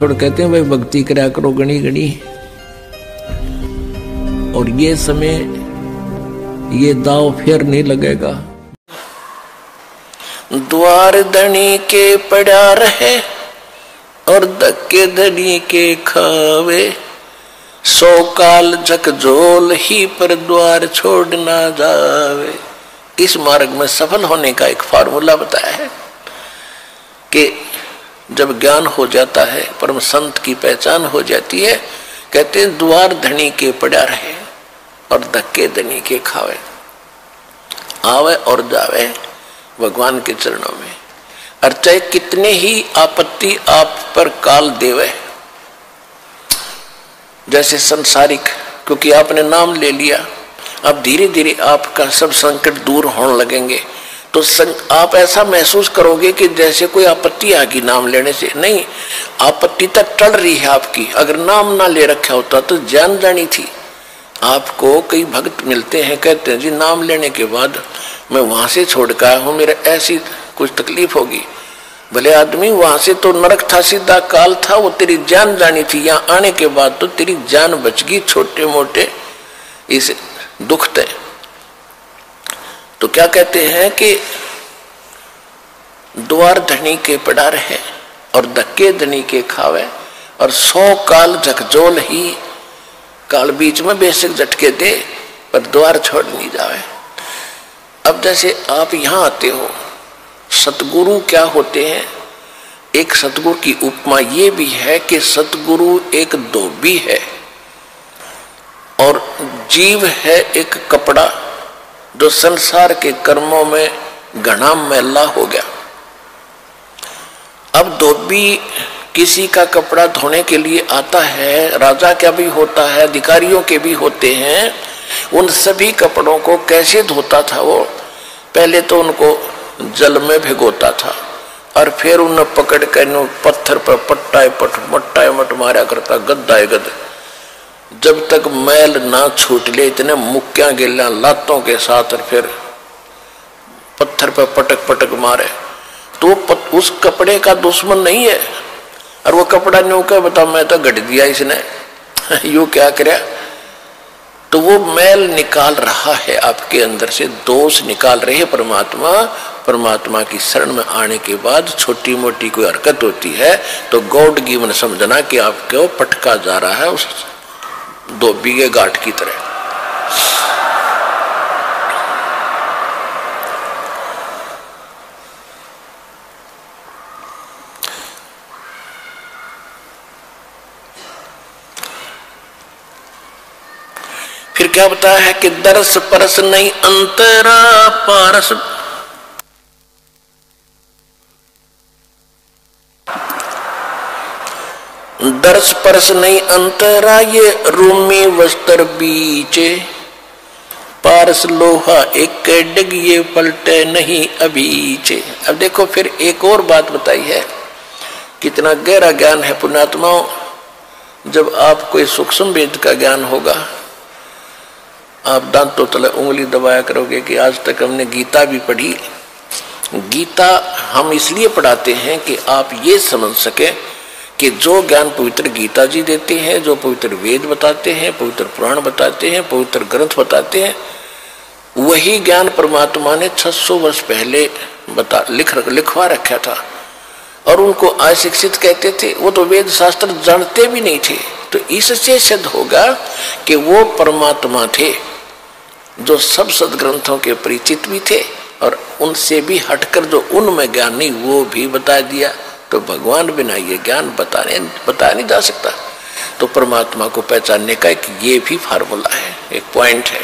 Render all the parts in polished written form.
छोड़ कहते हैं भाई भक्ति करा करो गणी गणी। और ये समय ये दाव फिर नहीं लगेगा। द्वार धनी के पड़ा रहे और धक्के धनी के खावे, 100 काल झकझोल ही पर द्वार छोड़ ना जावे। इस मार्ग में सफल होने का एक फार्मूला बताया है कि जब ज्ञान हो जाता है, परम संत की पहचान हो जाती है, कहते हैं द्वार धनी के पड़ा रहे और धक्के धनी के खावे, आवे और जावे भगवान के चरणों में। और चाहे कितने ही आपत्ति आप पर काल देवे, जैसे संसारिक, क्योंकि आपने नाम ले लिया, अब धीरे धीरे आपका सब संकट दूर होने लगेंगे। तो आप ऐसा महसूस करोगे कि जैसे कोई आपत्ति आ गई नाम लेने से। नहीं, आपत्ति तक टल रही है आपकी। अगर नाम ना ले रखा होता तो जान जानी थी। आपको कई भक्त मिलते हैं, कहते हैं जी नाम लेने के बाद मैं वहां से छोड़ कर आया हूं, मेरा ऐसी कुछ तकलीफ होगी। भले आदमी, वहां से तो नरक था, सीधा काल था, वो तेरी जान जानी थी। यहाँ आने के बाद तो तेरी जान बच गई छोटे मोटे इस दुख थे। तो क्या कहते हैं कि द्वार धनी के पड़ा रहे और धक्के धनी के खावे, और 100 काल झकझोल ही, काल बीच में बेशक झटके दे पर द्वार छोड़ नहीं जावे। अब जैसे आप यहाँ आते हो, सतगुरु क्या होते हैं? एक सतगुरु की उपमा ये भी है कि सतगुरु एक धोबी है और जीव है एक कपड़ा जो संसार के कर्मों में घना मैला हो गया। अब धोबी किसी का कपड़ा धोने के लिए आता है, राजा का भी होता है, अधिकारियों के भी होते हैं। उन सभी कपड़ों को कैसे धोता था वो? पहले तो उनको जल में भिगोता था और फिर उन्हें पकड़ कर पत्थर पर मट्टा मट मारा करता, गद्दा गद, जब तक मैल ना छूट ले, इतने मुक्कियां गिल्ला लातों के साथ, और फिर पत्थर पर पटक पटक मारे। तो उस कपड़े का दुश्मन नहीं है। और वो कपड़ा न्यू क्या बता, मैं तो गढ़ दिया इसने यू क्या करे। तो वो मैल निकाल रहा है आपके अंदर से, दोष निकाल रहे हैं परमात्मा। परमात्मा की शरण में आने के बाद छोटी मोटी कोई हरकत होती है तो गॉड गिवन समझना कि आपको पटका जा रहा है उस धोबी के गांठ की तरह। फिर क्या बताया है कि दरस परस नहीं अंतरा पारस, दरस परस नहीं अंतरा, ये रूमी वस्त्र बीचे, पारस लोहा एक डिग ये पलटे नहीं अबीचे। अब देखो फिर एक और बात बताई है, कितना गहरा ज्ञान है पुण्यात्माओं। जब आपको सूक्ष्म वेद का ज्ञान होगा, आप दांतों तले उंगली दबाया करोगे कि आज तक हमने गीता भी पढ़ी। गीता हम इसलिए पढ़ाते हैं कि आप ये समझ सके कि जो ज्ञान पवित्र गीता जी देते हैं, जो पवित्र वेद बताते हैं, पवित्र पुराण बताते हैं, पवित्र ग्रंथ बताते हैं, वही ज्ञान परमात्मा ने 600 वर्ष पहले लिखवा रखा था। और उनको अशिक्षित कहते थे, वो तो वेद शास्त्र जानते भी नहीं थे। तो इससे सिद्ध होगा कि वो परमात्मा थे जो सब सदग्रंथों के परिचित भी थे, और उनसे भी हटकर जो उनमें ज्ञान नहीं वो भी बता दिया। तो भगवान बिना ये ज्ञान बताया नहीं जा सकता। तो परमात्मा को पहचानने का एक ये भी फार्मूला है, एक पॉइंट है।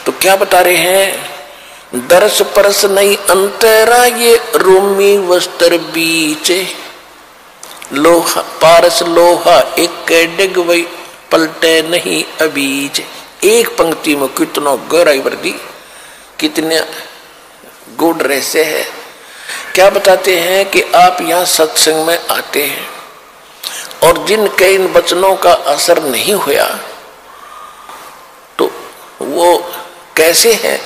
तो क्या बता रहे हैं? दरस परस नहीं अंतरा, ये रोमी वस्त्र बीचे, लोहा पारस लोहा एक डिग वही पलटे नहीं अबीच। एक पंक्ति में कितना गहराई वर्दी, कितने गुड रहस्य है। क्या बताते हैं कि आप यहाँ सत्संग में आते हैं और जिनके इन वचनों का असर नहीं हुआ तो वो कैसे है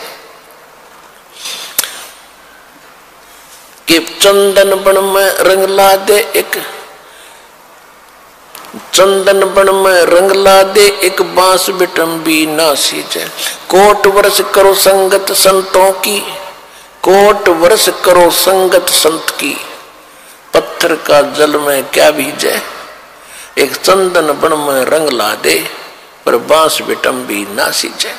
कि चंदन बन में रंग ला दे एक चंदन बन में रंग ला दे, एक बांस बिटम्बी ना सींचे। कोट वर्ष करो संगत संतों की, कोट वर्ष करो संगत संत की, पत्थर का जल में क्या भीजे। एक चंदन बन में रंग ला दे, पर बांस बिटम्बी ना सींचे।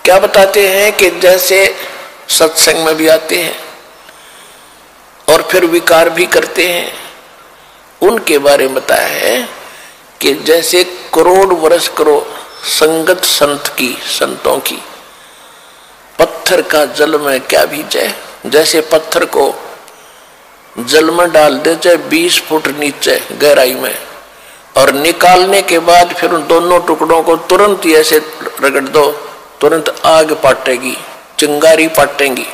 क्या बताते हैं कि जैसे सत्संग में भी आते हैं और फिर विकार भी करते हैं, उनके बारे में बताया है कि जैसे करोड़ वर्ष करो संगत संत की, संतों की, पत्थर का जल में क्या भीजे। जैसे पत्थर को जल में डाल दे चाहे 20 फुट नीचे गहराई में, और निकालने के बाद फिर उन दोनों टुकड़ों को तुरंत ही ऐसे रगड़ दो, तुरंत आग पाटेगी, चिंगारी पाटेंगी,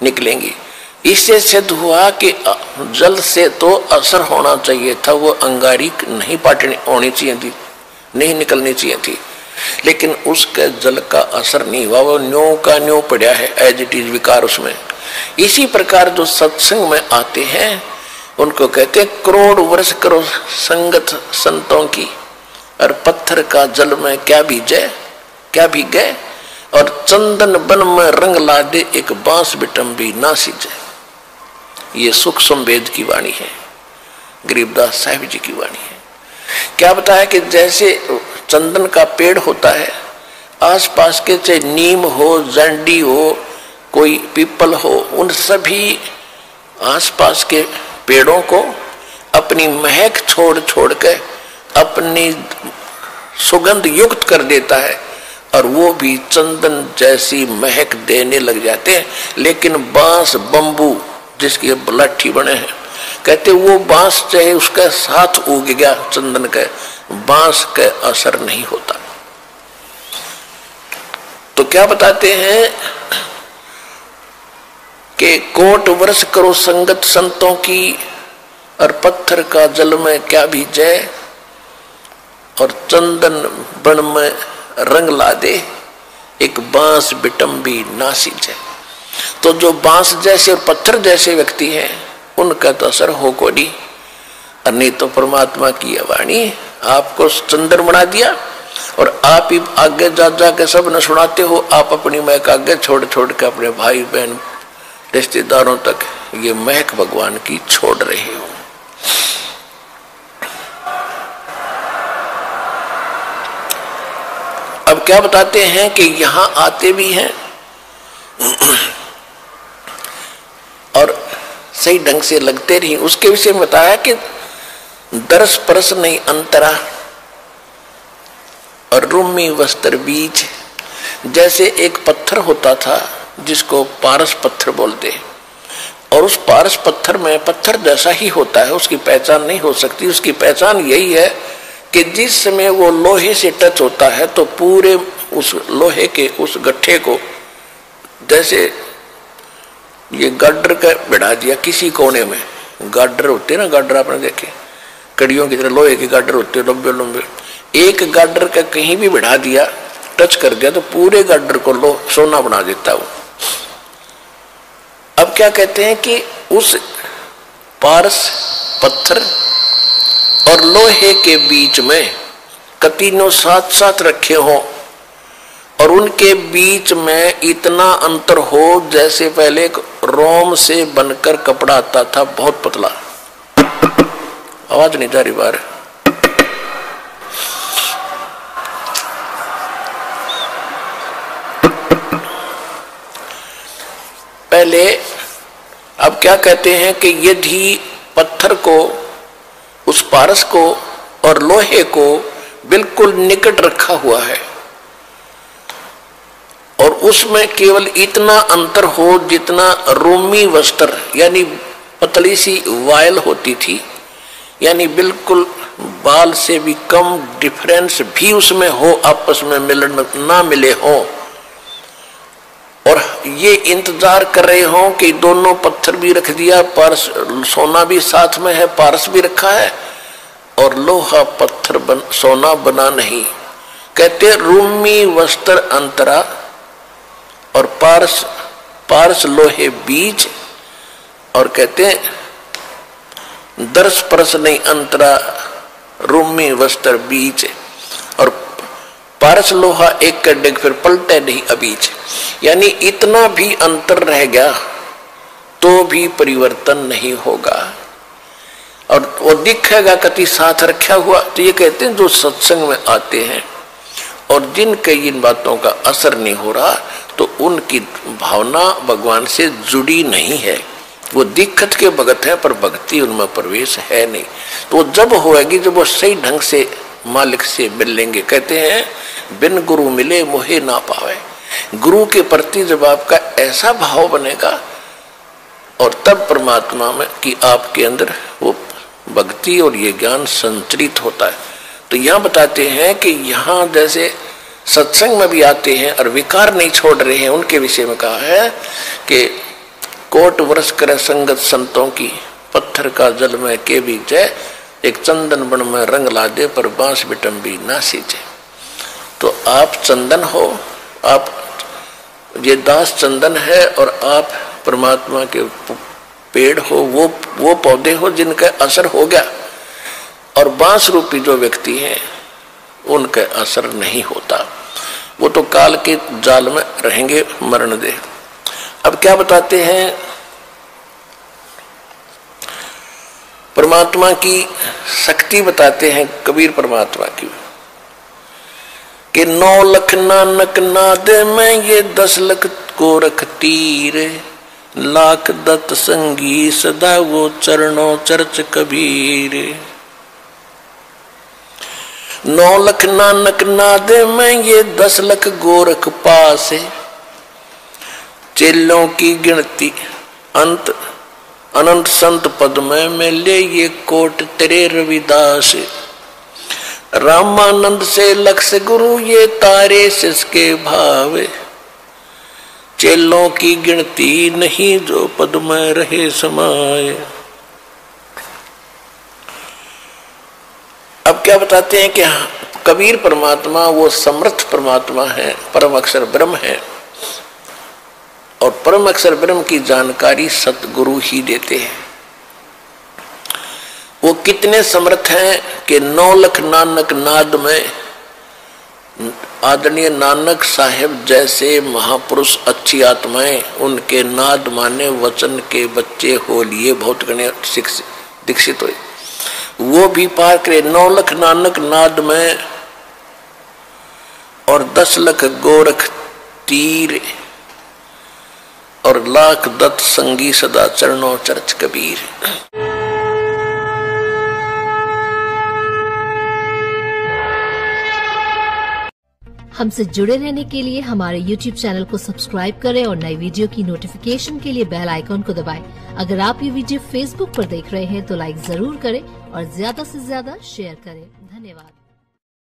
निकलेंगी। इससे सिद्ध हुआ कि जल से तो असर होना चाहिए था, वो अंगारी नहीं पाटनी होनी चाहिए थी, नहीं निकलनी चाहिए थी, लेकिन उसके जल का असर नहीं हुआ, वो न्यों का न्यों पड़ा है, एज इट इज विकार उसमें। इसी प्रकार जो सत्संग में आते हैं उनको कहते हैं करोड़ वर्ष करो संगत संतों की, और पत्थर का जल में क्या भीजे, क्या भीगे। और चंदन बन में रंग ला दे, एक बांस बिटम्बी ना सींचे। ये सुख संवेद की वाणी है, गरीबदास साहिब जी की वाणी है। क्या बताया कि जैसे चंदन का पेड़ होता है, आसपास के चाहे नीम हो, जंडी हो, कोई पीपल हो, उन सभी आसपास के पेड़ों को अपनी महक छोड़ छोड़ के अपनी सुगंध युक्त कर देता है, और वो भी चंदन जैसी महक देने लग जाते हैं। लेकिन बांस बंबू जिसकी लाठी बने हैं, कहते वो बांस चाहे उसके साथ उग गया चंदन के, बांस का असर नहीं होता। तो क्या बताते हैं कि कोट वर्ष करो संगत संतों की, और पत्थर का जल में क्या भीजे, और चंदन बन में रंग ला दे, एक बांस बिटम्बी ना सींचे। तो जो बांस जैसे और पत्थर जैसे व्यक्ति हैं उनका तो असर हो को नहीं, और नहीं तो परमात्मा की वाणी आपको चंदन बना दिया, और आप ही आगे जा जा के सब न सुनाते हो। आप अपनी महक आगे छोड़ छोड़ के अपने भाई बहन रिश्तेदारों तक ये महक भगवान की छोड़ रहे हो। अब क्या बताते हैं कि यहां आते भी हैं और सही ढंग से लगते नहीं। उसके विषय में बताया कि दरस परस नहीं अंतरा, और रूमी वस्त्र बीज। जैसे एक पत्थर होता था जिसको पारस पत्थर बोलते हैं, और उस पारस पत्थर में पत्थर जैसा ही होता है, उसकी पहचान नहीं हो सकती। उसकी पहचान यही है कि जिस समय वो लोहे से टच होता है तो पूरे उस लोहे के उस गट्ठे को, जैसे ये गाडर का बिठा दिया किसी कोने में, गाडर होते हैं ना, गाडर आपने देखे कड़ियों की तरह लोहे के गाडर होते हैं लंबे लंबे, एक गाडर का कहीं भी बिठा दिया, टच कर दिया तो पूरे गाडर को सोना बना देता वो। अब क्या कहते हैं कि उस पारस पत्थर और लोहे के बीच में कतीनों साथ साथ रखे हों, और उनके बीच में इतना अंतर हो जैसे पहले रोम से बनकर कपड़ा आता था, बहुत पतला। आवाज नहीं जा रही बाहर। पहले अब क्या कहते हैं कि यदि पत्थर को, उस पारस को और लोहे को बिल्कुल निकट रखा हुआ है, और उसमें केवल इतना अंतर हो जितना रोमी वस्त्र यानी पतली सी वायल होती थी, यानी बिल्कुल बाल से भी कम डिफरेंस भी उसमें हो, आपस में मिलन ना मिले हो, और ये इंतजार कर रहे हो कि दोनों पत्थर भी रख दिया, पारस सोना भी साथ में है, पारस भी रखा है, और लोहा पत्थर सोना बना नहीं। कहते रूमी वस्त्र अंतरा और पारस पारस लोहे बीच, और कहते हैं दर्श परस नहीं अंतरा रूमी वस्त्र बीच, और पारस लोहा एक का डिग फिर पलटे नहीं अबीच। यानी इतना भी अंतर रह गया तो भी परिवर्तन नहीं होगा, और वो दिखेगा कति साथ रखा हुआ। तो ये कहते हैं जो सत्संग में आते हैं और जिनके इन बातों का असर नहीं हो रहा, तो उनकी भावना भगवान से जुड़ी नहीं है। वो दिक्कत के भगत है पर भक्ति उनमें प्रवेश है नहीं। तो जब होएगी जब वो सही ढंग से मालिक से मिल लेंगे। कहते हैं बिन गुरु मिले मोहे ना पावे। गुरु के प्रति जब आपका ऐसा भाव बनेगा, और तब परमात्मा में कि आपके अंदर वो भक्ति और ये ज्ञान संचरित होता है। तो यहाँ बताते हैं कि यहाँ जैसे सत्संग में भी आते हैं और विकार नहीं छोड़ रहे हैं, उनके विषय में कहा है कि कोट वर्ष करे संगत संतों की, पत्थर का जल में के भी जय, एक चंदन बन में रंग ला दे पर बांस बिटम्बी ना सींचे। तो आप चंदन हो, आप ये दास चंदन है, और आप परमात्मा के पेड़ हो, वो पौधे हो जिनका असर हो गया, और बांस रूपी जो व्यक्ति हैं उनका असर नहीं होता, वो तो काल के जाल में रहेंगे, मरण दे। अब क्या बताते हैं परमात्मा की शक्ति बताते हैं कबीर परमात्मा की कि 9 लख नानक नाद में ये 10 लख को रख तीर, लाख दत्त संगी सदा वो चरणों चर्च कबीर। 9 लख नानक नाद में ये 10 लख गोरख पास, चेलों की गिनती अंत अनंत संत पद में मिले ये कोट तेरे रविदास। रामानंद से लक्ष गुरु ये तारे सिसके भावे, चेलों की गिनती नहीं जो पद में रहे समाये। अब क्या बताते हैं कि कबीर परमात्मा वो समर्थ परमात्मा है, परम अक्षर ब्रह्म है, और परम अक्षर ब्रह्म की जानकारी सतगुरु ही देते हैं। वो कितने समर्थ हैं कि 9 लख नानक नाद में आदरणीय नानक साहेब जैसे महापुरुष अच्छी आत्माएं उनके नाद माने वचन के बच्चे हो लिए बहुत गणे दीक्षित हुए, वो भी पार करे 9 लख नानक नाद में, और 10 लख गोरख तीर, और लाख दत्त संगी सदा चरणों चर्च कबीर। हमसे जुड़े रहने के लिए हमारे YouTube चैनल को सब्सक्राइब करें और नई वीडियो की नोटिफिकेशन के लिए बेल आइकॉन को दबाएं। अगर आप ये वीडियो Facebook पर देख रहे हैं तो लाइक जरूर करें और ज्यादा से ज्यादा शेयर करें। धन्यवाद।